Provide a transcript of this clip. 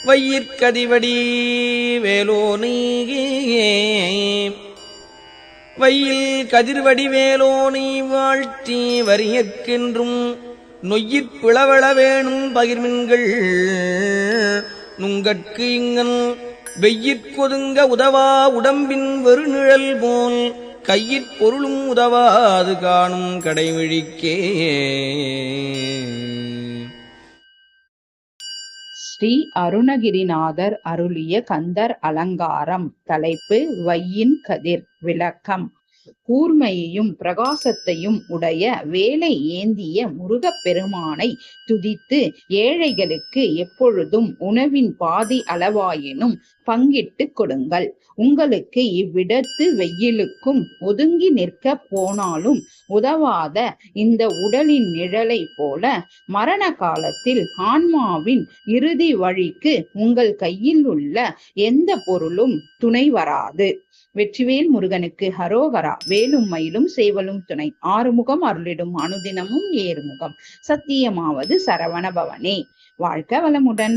வையிற்கதிவடி வேலோனே வையில் கதிர்வடி வேலோனை வாழ்த்தி வரியற்கென்றும் நொய்யிற் பிளவள வேணும் பகிர்மின்கள் நுங்கட்கு இங்கன் வெய்யிற்கொதுங்க உதவா உடம்பின் வெறுநிழல் போல் கையிற் பொருளும் உதவாது காணும் கடைவிழிக்கே. ஸ்ரீ அருணகிரிநாதர் அருளிய கந்தர் அலங்காரம். தலைப்பு வையின் கதிர். விளக்கம். கூர்மையையும் பிரகாசத்தையும் உடைய வேலை ஏந்திய முருகப் பெருமானை துதித்து ஏழைகளுக்கு எப்பொழுதும் உணவின் பாதி அளவாயினும் பங்கிட்டு கொடுங்கள். உங்களுக்கு இவ்விடத்து வெயிலுக்கும் ஒதுங்கி நிற்க போனாலும் உதவாத இந்த உடலின் நிழலை போல மரண காலத்தில் ஆன்மாவின் இறுதி வழிக்கு உங்கள் கையில் உள்ள எந்த பொருளும் துணை வராது. வெற்றிவேல் முருகனுக்கு ஹரோகரா. வேலும் மயிலும் சேவலும் துணை. ஆறுமுகம் அருளிடும் அனுதினமும் ஏறுமுகம். சத்தியமாவது சரவண பவனே. வாழ்க வளமுடன்.